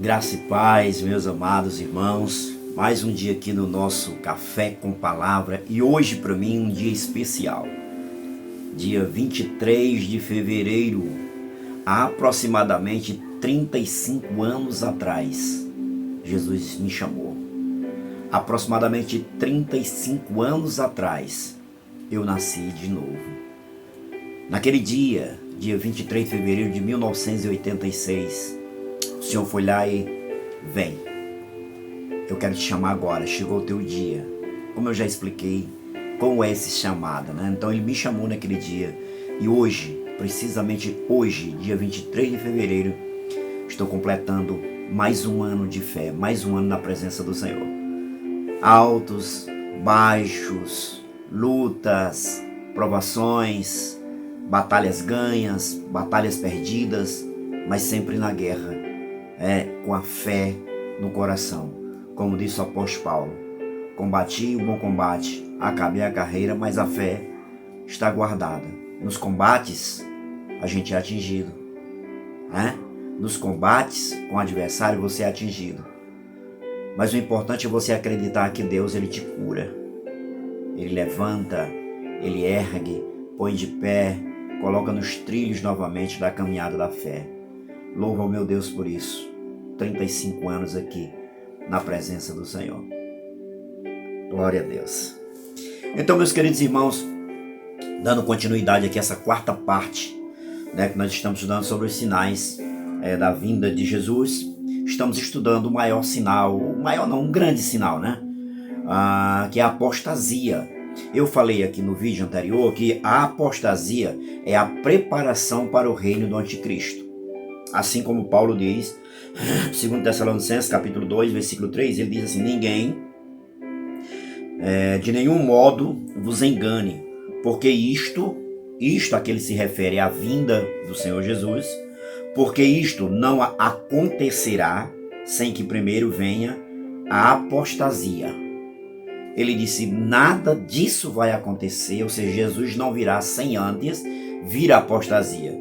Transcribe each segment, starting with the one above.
Graça e paz, meus amados irmãos. Mais um dia aqui no nosso Café com Palavra e hoje para mim um dia especial. Dia 23 de fevereiro, há aproximadamente 35 anos atrás, Jesus me chamou. Aproximadamente 35 anos atrás, eu nasci de novo. Naquele dia 23 de fevereiro de 1986, o Senhor foi lá e vem. Eu quero te chamar agora, chegou o teu dia. Como eu já expliquei, como é esse chamado, né? Então ele me chamou naquele dia. E hoje, precisamente hoje, dia 23 de fevereiro, estou completando mais um ano de fé, mais um ano na presença do Senhor. Altos, baixos, lutas, provações, batalhas ganhas, batalhas perdidas, mas sempre na guerra, com a fé no coração. Como disse o apóstolo Paulo, combati o bom combate, acabei a carreira, mas a fé está guardada. Nos combates, a gente é atingido. Nos combates com o adversário, você é atingido. Mas o importante é você acreditar que Deus, Ele te cura. Ele levanta, Ele ergue, põe de pé, coloca nos trilhos novamente da caminhada da fé. Louva o meu Deus por isso. 35 anos aqui na presença do Senhor. Glória a Deus. Então, meus queridos irmãos, dando continuidade aqui a essa quarta parte, que nós estamos estudando sobre os sinais da vinda de Jesus. Estamos estudando o maior sinal, um grande sinal, que é a apostasia. Eu falei aqui no vídeo anterior que a apostasia é a preparação para o reino do anticristo. Assim como Paulo diz, 2 Tessalonicenses capítulo 2, versículo 3, ele diz assim: ninguém de nenhum modo vos engane, porque isto a que ele se refere à vinda do Senhor Jesus, porque isto não acontecerá sem que primeiro venha a apostasia. Ele disse, nada disso vai acontecer, ou seja, Jesus não virá sem antes vir a apostasia.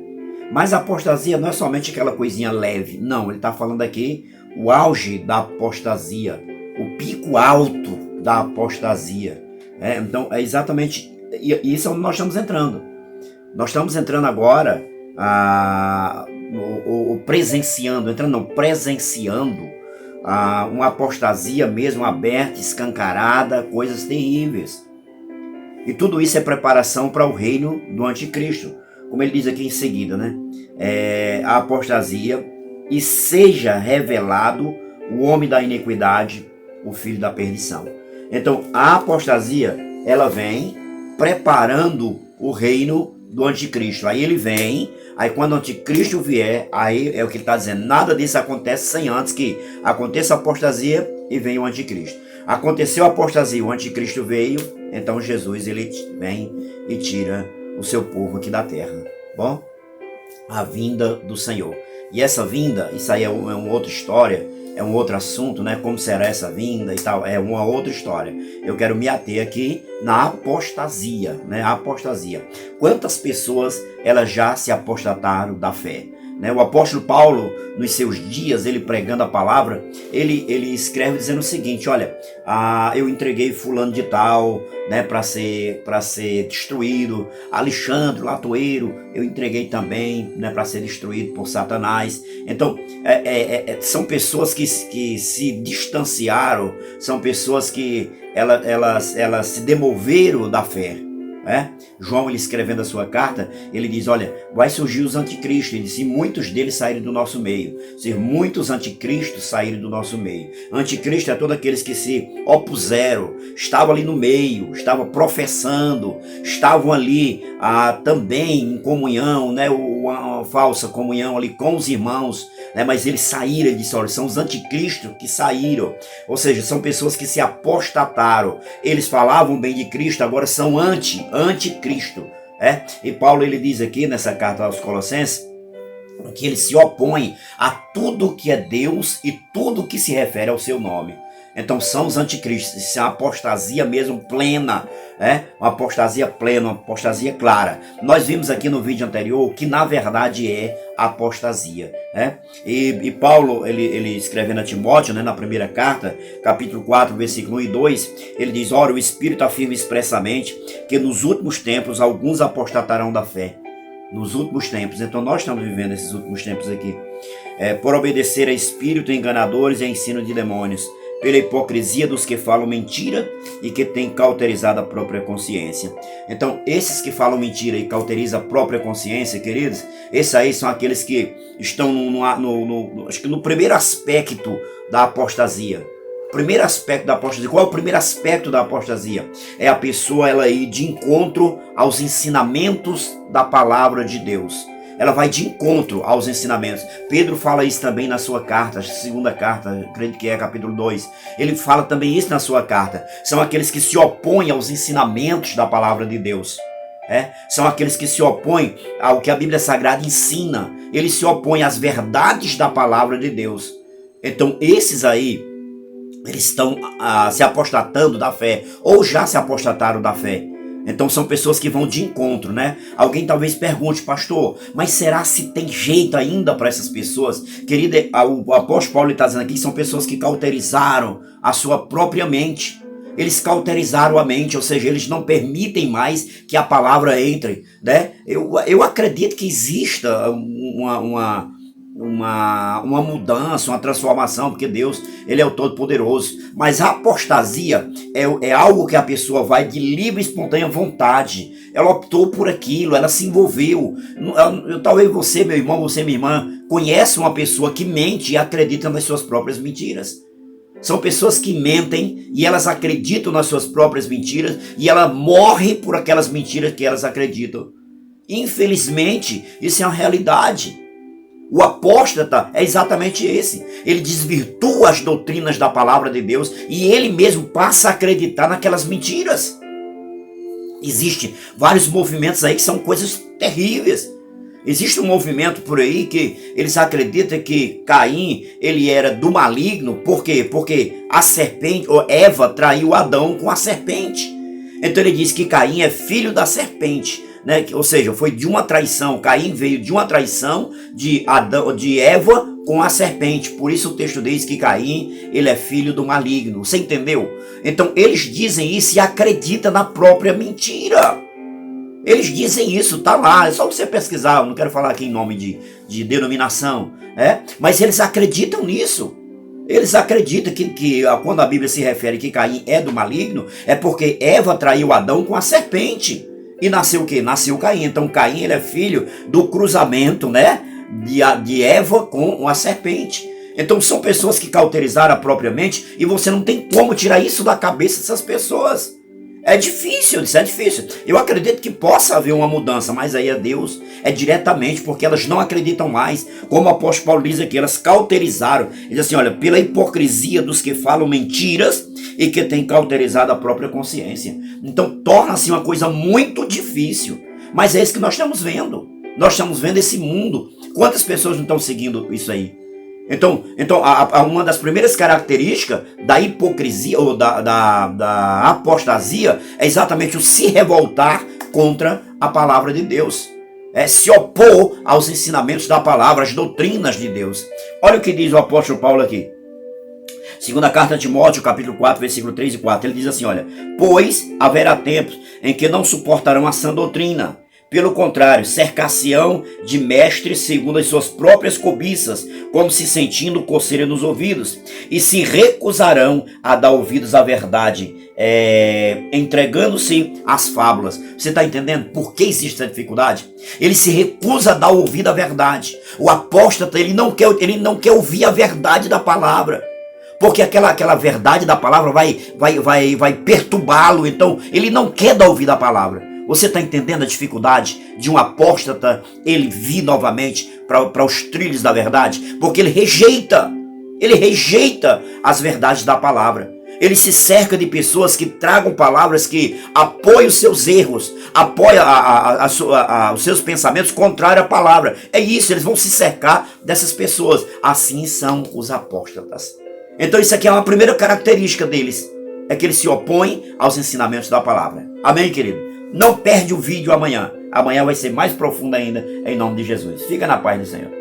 Mas a apostasia não é somente aquela coisinha leve, não, ele está falando aqui o auge da apostasia, o pico alto da apostasia. Então é exatamente isso onde nós estamos entrando. Nós estamos entrando agora, presenciando uma apostasia mesmo aberta, escancarada, coisas terríveis. E tudo isso é preparação para o reino do anticristo. Como ele diz aqui em seguida, a apostasia, e seja revelado o homem da iniquidade, o filho da perdição. Então, a apostasia, ela vem preparando o reino do anticristo. Aí ele vem, aí quando o anticristo vier, aí é o que ele está dizendo, nada disso acontece sem antes que aconteça a apostasia e venha o anticristo. Aconteceu a apostasia, o anticristo veio, então Jesus ele vem e tira o seu povo aqui da terra. Bom, a vinda do Senhor. E essa vinda, isso aí é uma outra história, é um outro assunto, como será essa vinda e tal, é uma outra história. Eu quero me ater aqui na apostasia, a apostasia. Quantas pessoas elas já se apostataram da fé? O apóstolo Paulo, nos seus dias, ele pregando a palavra, ele escreve dizendo o seguinte, olha, eu entreguei fulano de tal, para ser destruído, Alexandre, latoeiro, eu entreguei também, para ser destruído por Satanás. Então, são pessoas que se distanciaram, são pessoas que elas se demoveram da fé. João, ele escrevendo a sua carta, ele diz, olha, vai surgir os anticristos. Ele disse, muitos deles saíram do nosso meio. Muitos anticristos saíram do nosso meio. Anticristo é todos aqueles que se opuseram, estavam ali no meio, estavam professando, estavam ali também em comunhão, uma falsa comunhão ali com os irmãos, mas eles saíram, ele disse, olha, são os anticristos que saíram, ou seja, são pessoas que se apostataram, eles falavam bem de Cristo, agora são anticristo, e Paulo ele diz aqui nessa carta aos Colossenses, que ele se opõe a tudo que é Deus e tudo que se refere ao seu nome. Então são os anticristos. Isso é uma apostasia mesmo plena, uma apostasia plena, uma apostasia clara. Nós vimos aqui no vídeo anterior que na verdade é apostasia. E Paulo, ele escrevendo a Timóteo, na primeira carta, capítulo 4, versículo 1 e 2, ele diz: ora, o Espírito afirma expressamente que nos últimos tempos alguns apostatarão da fé. Nos últimos tempos. Então nós estamos vivendo esses últimos tempos aqui. Por obedecer a espírito enganadores e a ensino de demônios, pela hipocrisia dos que falam mentira e que têm cauterizado a própria consciência. Então, esses que falam mentira e cauterizam a própria consciência, queridos, esses aí são aqueles que estão acho que no primeiro aspecto da apostasia. Primeiro aspecto da apostasia. Qual é o primeiro aspecto da apostasia? É a pessoa ela ir de encontro aos ensinamentos da palavra de Deus. Ela vai de encontro aos ensinamentos. Pedro fala isso também na sua carta, segunda carta, acredito que é capítulo 2. Ele fala também isso na sua carta. São aqueles que se opõem aos ensinamentos da palavra de Deus. São aqueles que se opõem ao que a Bíblia Sagrada ensina. Eles se opõem às verdades da palavra de Deus. Então esses aí, eles estão se apostatando da fé, ou já se apostataram da fé. Então são pessoas que vão de encontro, Alguém talvez pergunte: pastor, mas será se tem jeito ainda para essas pessoas? Querida, o apóstolo Paulo está dizendo aqui que são pessoas que cauterizaram a sua própria mente. Eles cauterizaram a mente, ou seja, eles não permitem mais que a palavra entre, Eu acredito que exista uma mudança, uma transformação, porque Deus, ele é o Todo-Poderoso. Mas a apostasia é algo que a pessoa vai de livre e espontânea vontade. Ela optou por aquilo, ela se envolveu. Talvez você, meu irmão, você, minha irmã, conhece uma pessoa que mente e acredita nas suas próprias mentiras. São pessoas que mentem e elas acreditam nas suas próprias mentiras e ela morre por aquelas mentiras que elas acreditam. Infelizmente, isso é uma realidade. O apóstata é exatamente esse. Ele desvirtua as doutrinas da palavra de Deus e ele mesmo passa a acreditar naquelas mentiras. Existem vários movimentos aí que são coisas terríveis. Existe um movimento por aí que eles acreditam que Caim, ele era do maligno. Por quê? Porque a serpente, ou Eva, traiu Adão com a serpente. Então ele diz que Caim é filho da serpente. Ou seja, foi de uma traição. Caim veio de uma traição de Eva com a serpente. Por isso o texto diz que Caim, ele é filho do maligno. Você entendeu? Então eles dizem isso e acreditam na própria mentira. Eles dizem isso, tá lá, é só você pesquisar. Eu não quero falar aqui em nome de denominação, mas eles acreditam nisso. Eles acreditam que quando a Bíblia se refere que Caim é do maligno, é porque Eva traiu Adão com a serpente. E nasceu o quê? Nasceu Caim. Então Caim, ele é filho do cruzamento, de Eva com a serpente. Então são pessoas que cauterizaram a própria mente e você não tem como tirar isso da cabeça dessas pessoas. É difícil, isso é difícil. Eu acredito que possa haver uma mudança, mas aí é Deus, é diretamente, porque elas não acreditam mais. Como o apóstolo Paulo diz aqui, elas cauterizaram. Ele diz assim, olha, pela hipocrisia dos que falam mentiras e que têm cauterizado a própria consciência. Então torna-se uma coisa muito difícil. Mas é isso que nós estamos vendo. Nós estamos vendo esse mundo. Quantas pessoas não estão seguindo isso aí? Então uma das primeiras características da hipocrisia ou da apostasia é exatamente o se revoltar contra a palavra de Deus. É se opor aos ensinamentos da palavra, às doutrinas de Deus. Olha o que diz o apóstolo Paulo aqui. Segunda carta a Timóteo, capítulo 4, versículo 3 e 4. Ele diz assim, olha, pois haverá tempos em que não suportarão a sã doutrina. Pelo contrário, cercar-se-ão de mestres segundo as suas próprias cobiças, como se sentindo coceira nos ouvidos, e se recusarão a dar ouvidos à verdade, entregando-se às fábulas. Você está entendendo por que existe essa dificuldade? Ele se recusa a dar ouvido à verdade. O apóstata, ele não quer ouvir a verdade da palavra. Porque aquela verdade da palavra vai perturbá-lo. Então, ele não quer dar ouvido à palavra. Você está entendendo a dificuldade de um apóstata ele vir novamente para os trilhos da verdade? Porque ele rejeita as verdades da palavra. Ele se cerca de pessoas que tragam palavras que apoiam os seus erros, apoiam os seus pensamentos contrários à palavra. É isso, eles vão se cercar dessas pessoas. Assim são os apóstatas. Então isso aqui é uma primeira característica deles, é que eles se opõem aos ensinamentos da palavra. Amém, querido? Não perde o vídeo amanhã. Amanhã vai ser mais profundo ainda, em nome de Jesus. Fica na paz do Senhor.